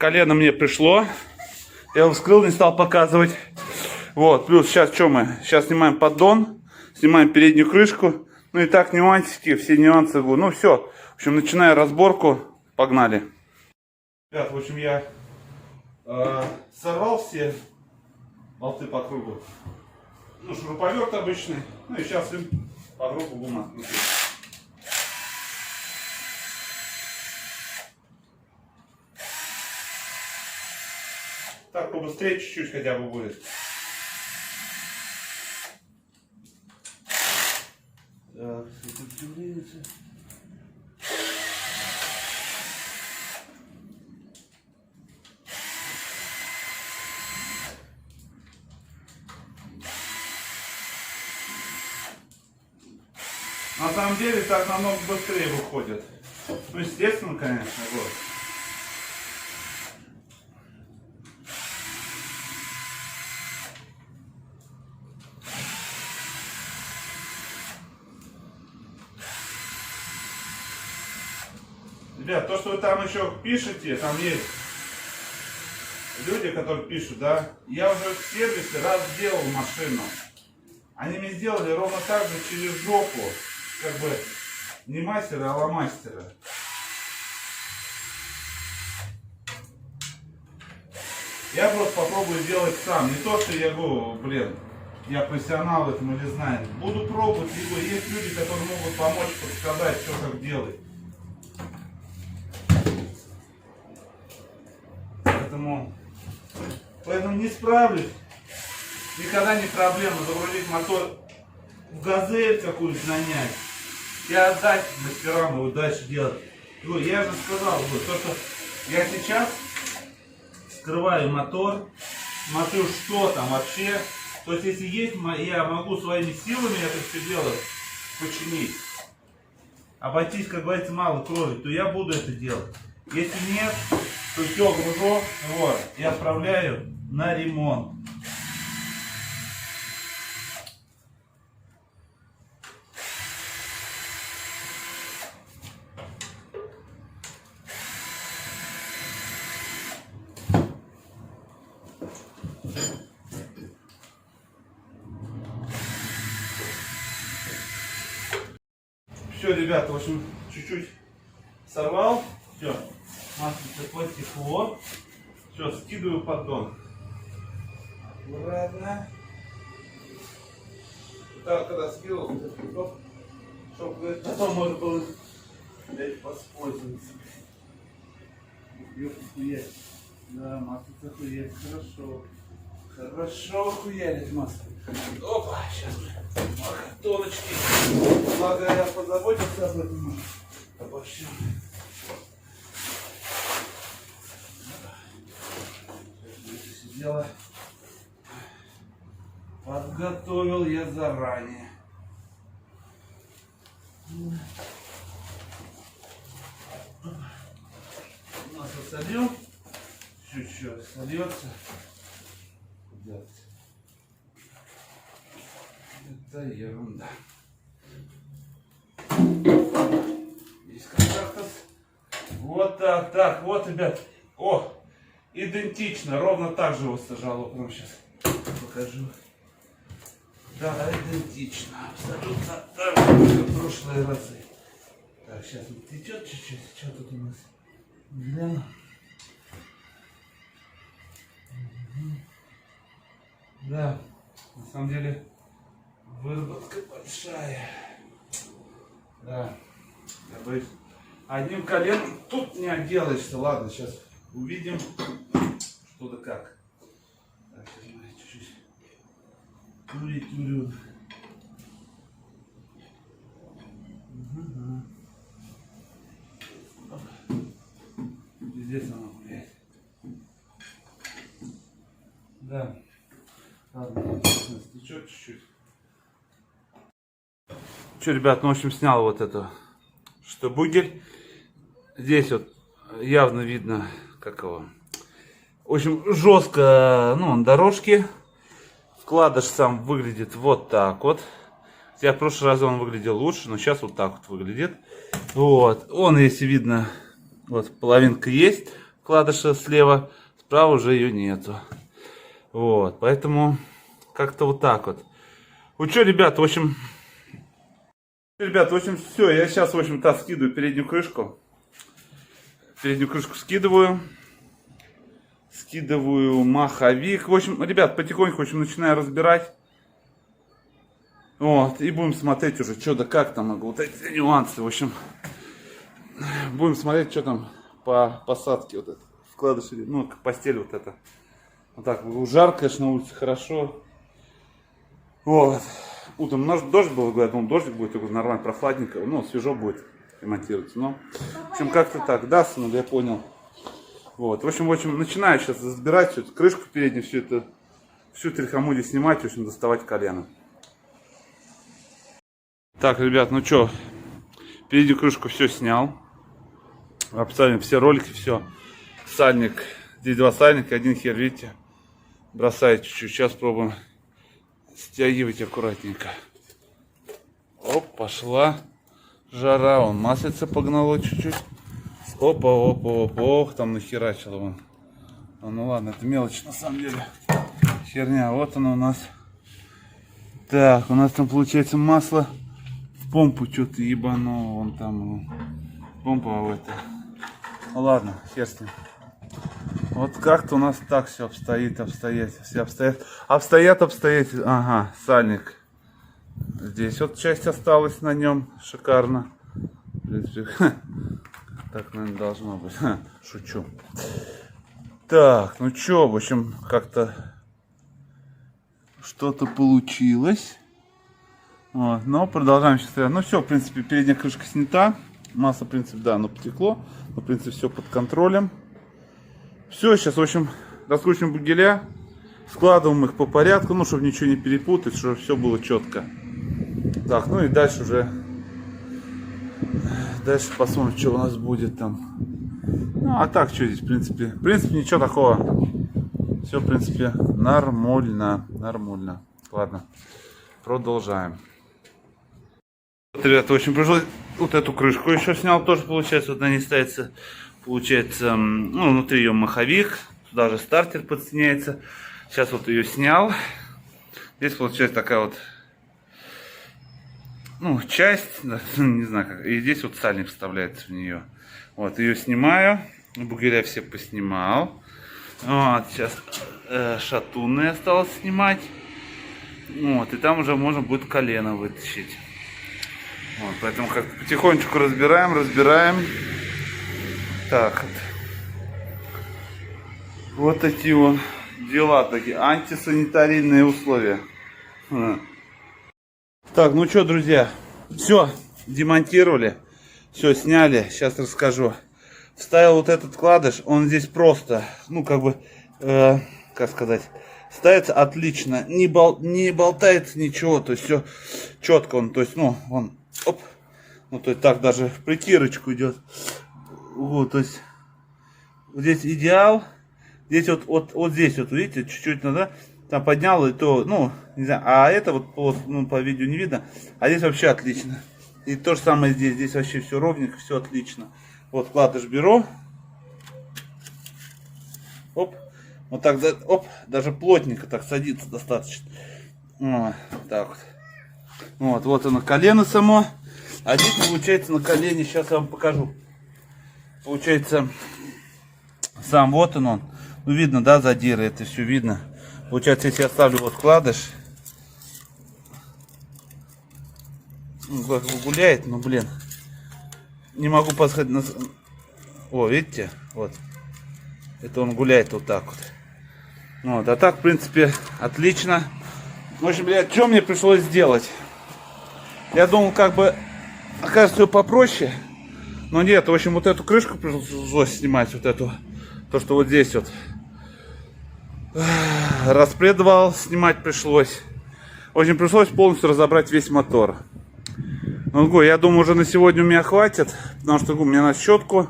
колено мне пришло. Я его вскрыл, не стал показывать. Вот, плюс сейчас что мы? Сейчас снимаем поддон, снимаем переднюю крышку. Ну и так нюансики, все нюансы будут. Ну все, в общем, начинаю разборку. Погнали. Ребят, в общем, я сорвал все болты по кругу. Ну, шуруповерт обычный. Ну и сейчас им по кругу будем открутить. Так, побыстрее чуть-чуть хотя бы будет. Так, на самом деле так намного быстрее выходит. Ну, естественно, конечно, вот. Ребят, то, что вы там еще пишете, там есть люди, которые пишут, да, я уже в сервисе раз сделал машину. Они мне сделали ровно так же через жопу, как бы не мастера, а ломастера. Я просто попробую сделать сам. Не то, что я говорю, блин, я профессионал в этом или знаю. Буду пробовать, либо есть люди, которые могут помочь, подсказать, что как делать. Поэтому не справлюсь. Никогда не проблема загрузить мотор в газель какую-то нанять и отдать мастерам и дальше делать. Я же сказал, то, что я сейчас скрываю мотор, смотрю, что там вообще. То есть, если есть, я могу своими силами это все дело починить. Обойтись, как говорится, мало крови, то я буду это делать. Если нет, то все гружу, вот, и отправляю на ремонт. Все, ребята, в общем, чуть-чуть сорвал. Все, маслице потекло. Все, скидываю поддон. Аккуратно. Так, когда скидывал, чтобы потом можно было воспользоваться. Да, маслице хуярит, хорошо. Хорошо хуярит масло. Опа, сейчас тоночки. Благо я позаботился об этом. Обо всем. Дело подготовил я заранее. Масло сольем. Чуть-чуть сольется. Это ерунда. Здесь контактов. Вот так, так, вот, ребят. О, идентично, ровно так же вот сажало. Прямо сейчас покажу. Да, идентично. Абсолютно так же, как в прошлые разы. Так, сейчас вот течет чуть-чуть. Что тут у нас? Гляну. Да, на самом деле выработка большая. Да, я боюсь, одним коленом тут не отделаешься. Ладно, сейчас увидим, что да как. Так, сейчас мы чуть-чуть турю. Здесь оно, блядь. Да. Ладно, стечет чуть-чуть. Че, ребят, ну, в общем, снял вот эту, что бугель. Здесь вот явно видно, как его. В общем, жестко, ну, на дорожке. Вкладыш сам выглядит вот так вот. Хотя в прошлый раз он выглядел лучше, но сейчас вот так вот выглядит. Вот, он, если видно, вот половинка есть. вкладыша слева, справа уже ее нету. Вот, поэтому как-то вот так вот. Ну что, ребят, в общем... Ребят, в общем, все, я сейчас, в общем-то, скидываю переднюю крышку. Переднюю крышку скидываю. Скидываю маховик. В общем, ребят, потихоньку, в общем, начинаю разбирать. Вот, и будем смотреть уже, что да как там, вот эти нюансы. В общем, будем смотреть, что там по посадке вот это. Вкладыши, ну, постель вот это. Вот так, жарко, конечно, на улице, хорошо. Вот. Утром дождь был, говорят, дождик будет, нормально, прохладненько, ну, свежо будет ремонтироваться. Но, в общем, как-то так, да, сынок, я понял. Вот, в общем, начинаю сейчас разбирать всю эту крышку переднюю, всю эту лихомудию снимать, в общем, доставать колено. Так, ребят, ну что, переднюю крышку все снял. Обставим все ролики, все. Сальник, здесь два сальника, один хер, видите, бросает чуть-чуть, сейчас пробуем. Стягивайте аккуратненько. Оп, пошла жара, он маслица погнало чуть-чуть. Опа, опа, опа, ох, там нахерачило вон. Ну ладно, это мелочь на самом деле. Херня, вот она у нас. Так, у нас там получается масло в помпу что-то ебануло, вон там помпа в это. Ну ладно, хер с ним. Вот как-то у нас так все обстоят. Ага, сальник. Здесь вот часть осталась на нем. Шикарно. В принципе, так, наверное, должно быть. Шучу. Так, ну что, в общем, как-то что-то получилось. Вот, но продолжаем сейчас. Ну все, в принципе, передняя крышка снята. Масло, в принципе, да, оно потекло. Но, в принципе, все под контролем. Все, сейчас, в общем, раскручиваем бугеля, складываем их по порядку, ну, чтобы ничего не перепутать, чтобы все было четко. Так, ну и дальше уже, посмотрим, что у нас будет там. Ну, а так, что здесь, в принципе, ничего такого. Все, в принципе, нормально. Ладно, продолжаем. Вот, ребята, в общем, пришлось вот эту крышку еще снял, тоже, получается, вот на ней ставится. Получается, ну, внутри ее маховик, сюда же стартер подсоединяется. Сейчас вот ее снял. Здесь получается такая вот, ну, часть, да, не знаю как. И здесь вот сальник вставляется в нее. Вот, ее снимаю. Бугеля все поснимал. Вот, сейчас шатуны осталось снимать. Вот, и там уже можно будет колено вытащить. Вот, поэтому как потихонечку разбираем. Так, вот такие вот дела, такие антисанитарийные условия. Так, ну что, друзья, все, демонтировали, все, сняли, сейчас расскажу. Вставил вот этот вкладыш, он здесь просто, ну, как бы, как сказать, ставится отлично, не болтается ничего, то есть все четко, он, то есть, ну, он, оп, ну, то есть так даже в притирочку идет. Вот, то есть, вот здесь идеал, здесь вот здесь вот, видите, чуть-чуть надо, там поднял, и то, ну, не знаю, а это вот ну, по видео не видно, а здесь вообще отлично. И то же самое здесь вообще все ровненько, все отлично. Вот вкладыш беру, оп, вот так, оп, даже плотненько так садится достаточно. Вот, так вот. Вот оно колено само, а здесь получается на колене, сейчас я вам покажу. Получается, сам вот он. Ну, видно, да, задиры, это все видно. Получается, если я ставлю вот вкладыш, ну, гуляет, ну, блин, не могу подсказать на... О, видите, вот, это он гуляет вот так вот. Вот, а так, в принципе, отлично. В общем, блядь, что мне пришлось сделать? Я думал, как бы, окажется, все попроще. Но нет, в общем, вот эту крышку пришлось снимать, вот эту, то, что вот здесь вот. Распредвал снимать пришлось. В общем, пришлось полностью разобрать весь мотор. Ну, я думаю, уже на сегодня у меня хватит, потому что у меня на щетку.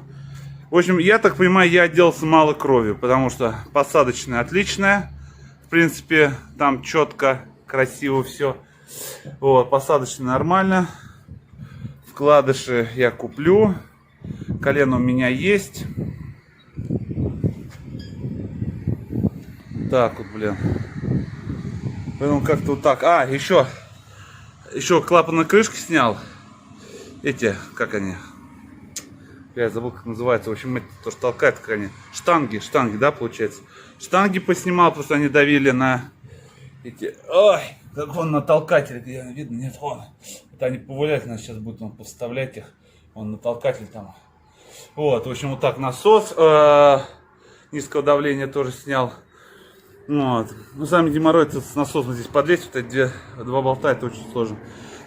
В общем, я так понимаю, я отделался мало кровью, потому что посадочная отличная. В принципе, там четко, красиво все. Вот, посадочная нормально. Вкладыши я куплю. Колено у меня есть. так вот, блин. Поэтому как-то вот так. А, еще клапан на крышке снял. Эти, как они? Я забыл, как называется. В общем, это то, что толкает, как они. Штанги, да, получается. Штанги поснимал, потому что они давили на эти. Ой, как он на толкателе. Видно, нет, вон. Это они повыляют, нас сейчас будет он поставлять их. Он на толкатель там. Вот, в общем, вот так насос низкого давления тоже снял. Вот. Ну, сами геморрой с насосом здесь подлезть. Вот эти два болта, это очень сложно.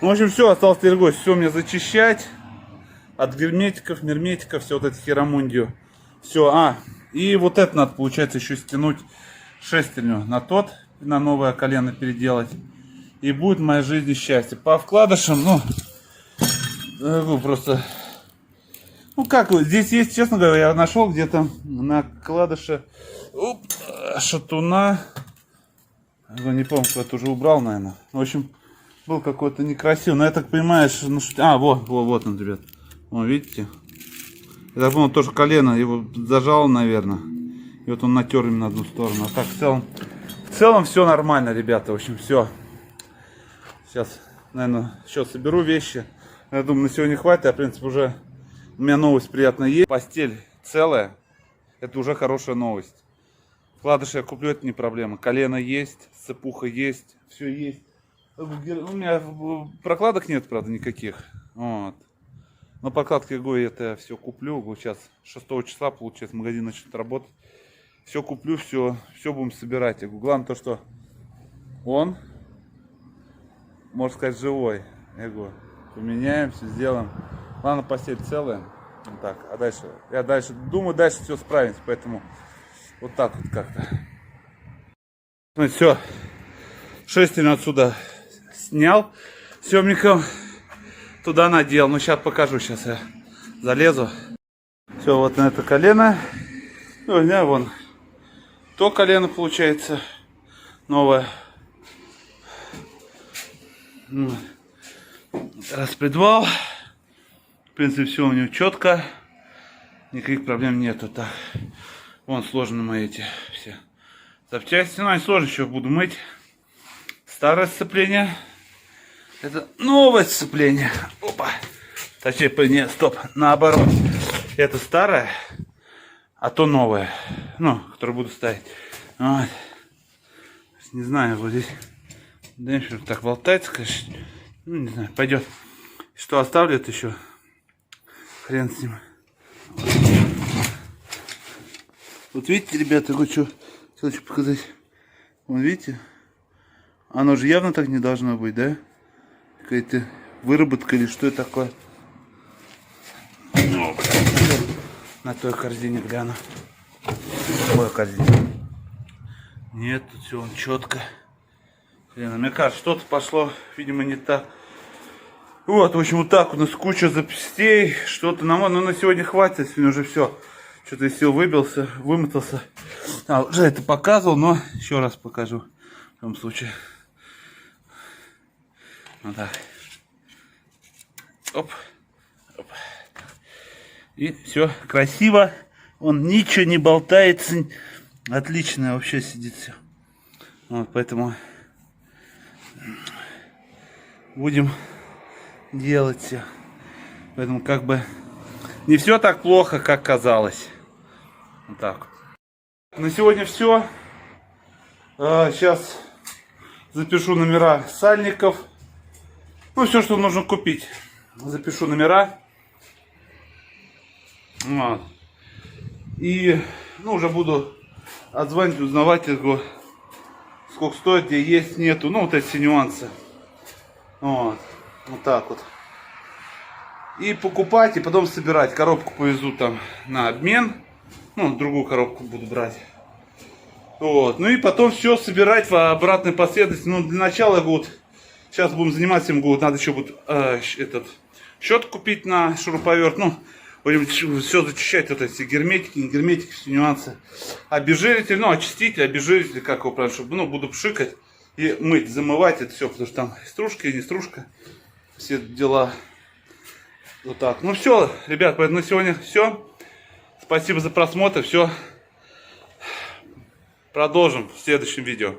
Ну, в общем, все, осталось теперь гость. Все мне зачищать. От герметиков, мерметиков, все вот эти херамундию. Все, и вот это надо, получается, еще стянуть шестерню на новое колено переделать. И будет в моей жизни счастье. По вкладышам, просто... Ну как, здесь есть, честно говоря, я нашел где-то на вкладыше шатуна. Не помню, кто-то уже убрал, наверное. В общем, был какой-то некрасивый. Но я так понимаю, что... вот он, ребят. Вон, видите? Я так понял, тоже колено его зажало, наверное. И вот он натер именно одну сторону. А так в целом все нормально, ребята. В общем, все. Сейчас, наверное, еще соберу вещи. Я думаю, на сегодня хватит. В принципе, уже у меня новость приятная есть. Постель целая. Это уже хорошая новость. Вкладыши я куплю, это не проблема. Колено есть, цепуха есть, все есть. У меня прокладок нет, правда, никаких. Вот. Но прокладки я это все куплю. Сейчас 6 числа, получается, магазин начнет работать. Все куплю, все будем собирать. Я говорю, главное то, что он, можно сказать, живой. Я говорю, поменяем, все сделаем. Главное, постель целая. Вот так. А дальше, думаю, дальше все справимся. Поэтому вот так вот как-то. Ну все. Шестерню отсюда снял. Семником туда надел. Ну, сейчас покажу. Сейчас я залезу. Все, вот на это колено. Ну, у меня вон то колено получается новое. Распредвал. В принципе, все у него четко. Никаких проблем нету. Так. Вон сложены мои эти все запчасти. Ну, они сложно еще буду мыть. Старое сцепление. Это новое сцепление. Опа. Точнее, нет, стоп. Наоборот. Это старое, а то новое. Ну, которое буду ставить. Вот. Не знаю, вот здесь. Дальше так болтается, конечно. Ну, не знаю, пойдет. Что оставлю это еще? Хрен с ним. Вот видите, ребята, я хочу показать. Вон, видите? Оно же явно так не должно быть, да? Какая-то выработка или что это такое? Ну, на той корзине гляну. Ой, корзине. Нет, тут все четко. Мне кажется, что-то пошло, видимо, не так. Вот, в общем, вот так у нас куча запчастей. Что-то нам, ну, на сегодня хватит, сегодня уже все. Что-то из сил выбился, вымотался. Уже это показывал, но еще раз покажу. В любом случае. Вот так. Оп. Оп. И все красиво. Он ничего не болтается. Отлично вообще сидит все. Вот, поэтому будем делать все. Поэтому как бы не все так плохо, как казалось. Вот так. На сегодня все. Сейчас запишу номера сальников. Ну, все, что нужно купить. Запишу номера. Вот. И, ну, уже буду отзвонить, узнавать, сколько стоит, где есть, нету. Ну, вот эти все нюансы. Вот. Вот так вот. И покупать, и потом собирать. Коробку повезу там на обмен. Ну, другую коробку буду брать. Вот. Ну и потом все собирать в обратной последовательности. Ну, для начала, вот, сейчас будем заниматься, надо еще будет этот счет купить на шуруповерт. Ну, будем все зачищать, вот эти герметики, не герметики, все нюансы. Обезжиритель, ну, очиститель, обезжиритель, как его правильно, чтобы, ну, буду пшикать и мыть, замывать это все, потому что там стружка и не стружка. Все дела. Вот так. Ну все, ребят, поэтому на сегодня все. Спасибо за просмотр. Все. Продолжим в следующем видео.